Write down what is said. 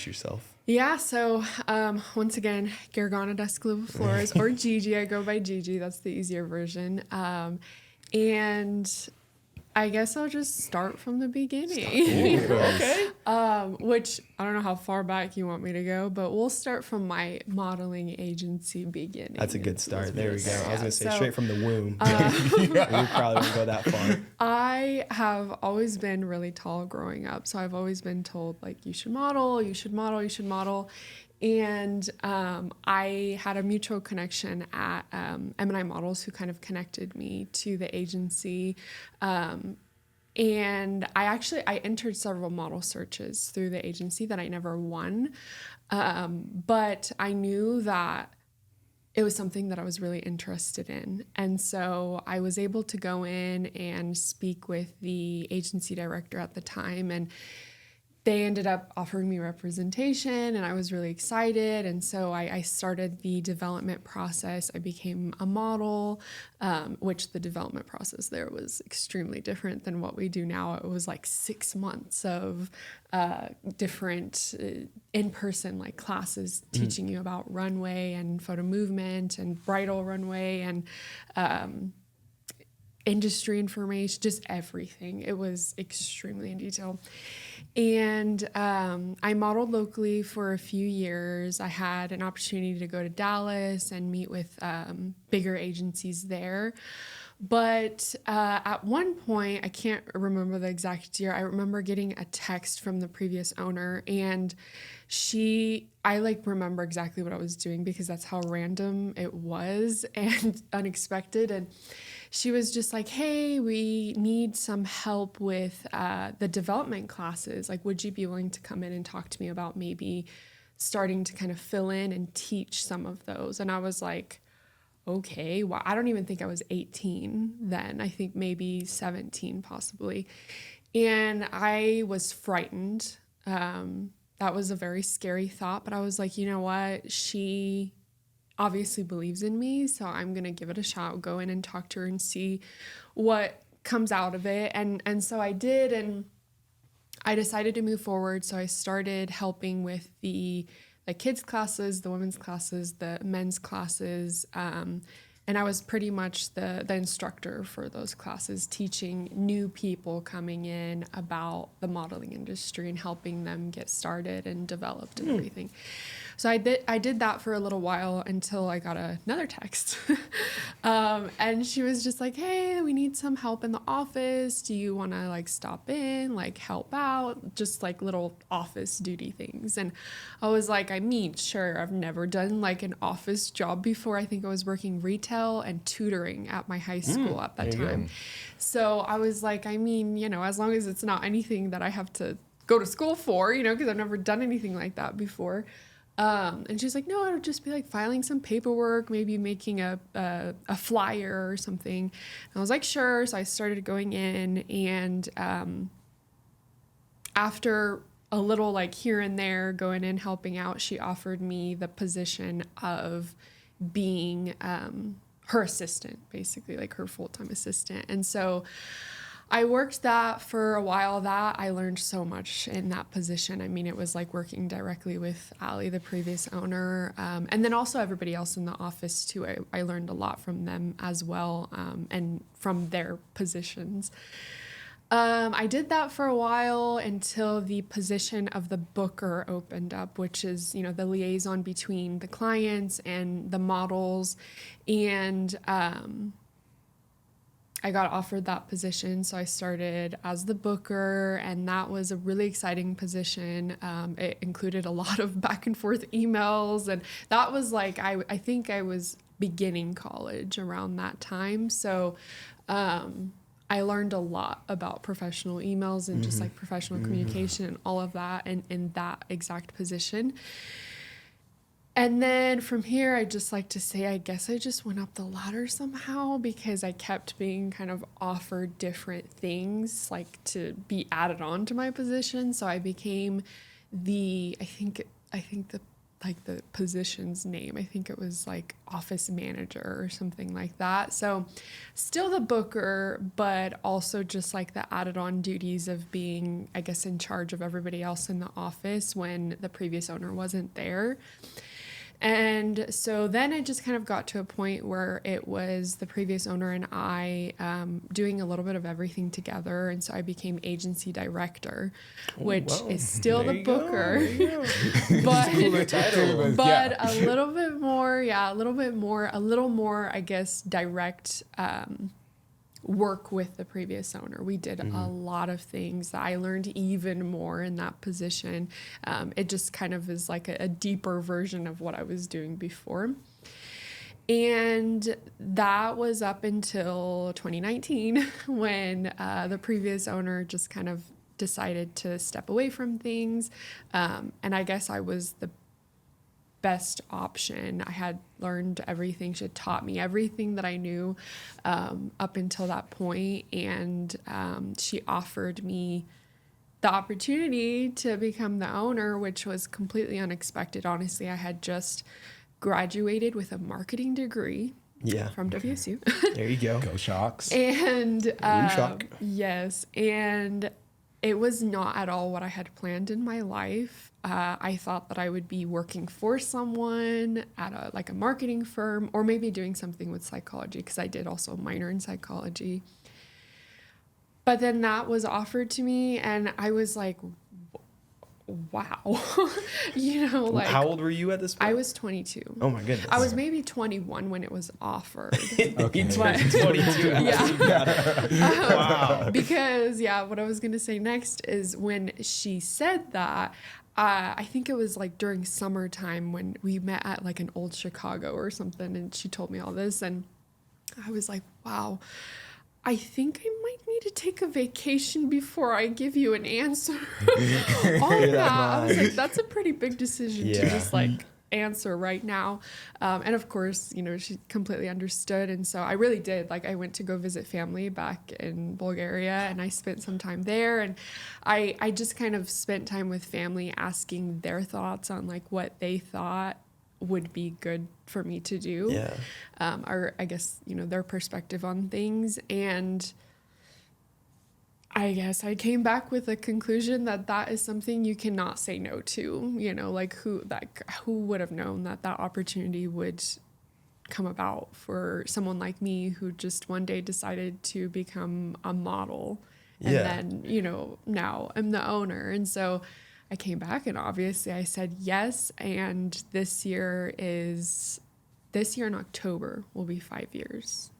yourself. Yeah, so once again, Gigi Daskalova Flores, or Gigi. I go by Gigi. That's the easier version. And I guess I'll just start from the beginning. Okay. Which I don't know how far back you want me to go, but we'll start from my modeling agency beginning. That's a good start. There we go. I was going to say So, straight from the womb. You probably won't go that far. I have always been really tall growing up. So I've always been told, like, you should model, you should model, you should model. And I had a mutual connection at M&I Models who kind of connected me to the agency. And I entered several model searches through the agency that I never won. But I knew that it was something that I was really interested in. And so I was able to go in and speak with the agency director at the time, and they ended up offering me representation, and I was really excited. And so I started the development process. I became a model, which the development process there was extremely different than what we do now. It was like 6 months of different in-person like classes teaching you about runway and photo movement and bridal runway and industry information, just everything. It was extremely in detail. And I modeled locally for a few years. I had an opportunity to go to Dallas and meet with bigger agencies there. But at one point, I can't remember the exact year, I remember getting a text from the previous owner, and I remember exactly what I was doing because that's how random it was and unexpected. And she was just like, hey, we need some help with the development classes. Like, would you be willing to come in and talk to me about maybe starting to kind of fill in and teach some of those? And I was like, okay, well, I don't even think I was 18 then. I think maybe 17 possibly. And I was frightened. That was a very scary thought, but I was like, you know what? She obviously believes in me, so I'm going to give it a shot, go in and talk to her and see what comes out of it. And so I did, and I decided to move forward. So I started helping with the kids classes, the women's classes, the men's classes, and I was pretty much the instructor for those classes, teaching new people coming in about the modeling industry and helping them get started and developed and everything. So I did that for a little while until I got another text. And she was just like, hey, we need some help in the office. Do you want to stop in, help out? Just little office duty things. And I was like, sure, I've never done an office job before. I think I was working retail and tutoring at my high school at that time. So I was like, as long as it's not anything that I have to go to school for, because I've never done anything like that before. And she's like, no, it'll just be filing some paperwork, maybe making a flyer or something. And I was like, sure. So I started going in, and after a little here and there going in, helping out, she offered me the position of being her assistant, basically, her full-time assistant. And so I worked that for a while. I learned so much in that position. It was working directly with Ali, the previous owner, and then also everybody else in the office too. I learned a lot from them as well, and from their positions. I did that for a while until the position of the booker opened up, which is, the liaison between the clients and the models. And I got offered that position, so I started as the booker, and that was a really exciting position. It included a lot of back and forth emails, and that was I think I was beginning college around that time, so I learned a lot about professional emails and just professional communication and all of that in that exact position. And then from here, I just like to say, I guess I just went up the ladder somehow because I kept being kind of offered different things to be added on to my position. So I became I think the like the position's name. I think it was like office manager or something like that. So still the booker, but also just like the added on duties of being, I guess, in charge of everybody else in the office when the previous owner wasn't there. And so then it just kind of got to a point where it was the previous owner and I doing a little bit of everything together. And so I became agency director, which is still the booker, but a little bit more, a little more, I guess, direct work with the previous owner. We did a lot of things that I learned even more in that position. It just kind of is like a deeper version of what I was doing before. And that was up until 2019 when the previous owner just kind of decided to step away from things. And I guess I was the best option. I had learned everything. She had taught me everything that I knew up until that point. And she offered me the opportunity to become the owner, which was completely unexpected. Honestly, I had just graduated with a marketing degree from WSU. There you go. Go Shocks. And Shock. yes, and it was not at all what I had planned in my life. I thought that I would be working for someone at a marketing firm, or maybe doing something with psychology, because I did also minor in psychology. But then that was offered to me, and I was like, wow. Like, how old were you at this point? I was 22. Oh my goodness. I was maybe 21 when it was offered. Okay. 22. Yeah. Wow. Because what I was going to say next is when she said that, I think it was like during summertime when we met at like an old Chicago or something, and she told me all this, and I was like, wow, I think I might need to take a vacation before I give you an answer. On that, I was like, that's a pretty big decision to just like answer right now. And of course, she completely understood. And so I really did. Like, I went to go visit family back in Bulgaria, and I spent some time there. And I just kind of spent time with family, asking their thoughts on like what they thought would be good for me to do. Or I guess, their perspective on things. And I guess I came back with a conclusion that is something you cannot say no to. Like who would have known that opportunity would come about for someone like me who just one day decided to become a model, and then now I'm the owner. And so I came back, and obviously I said yes. And this year in October will be 5 years.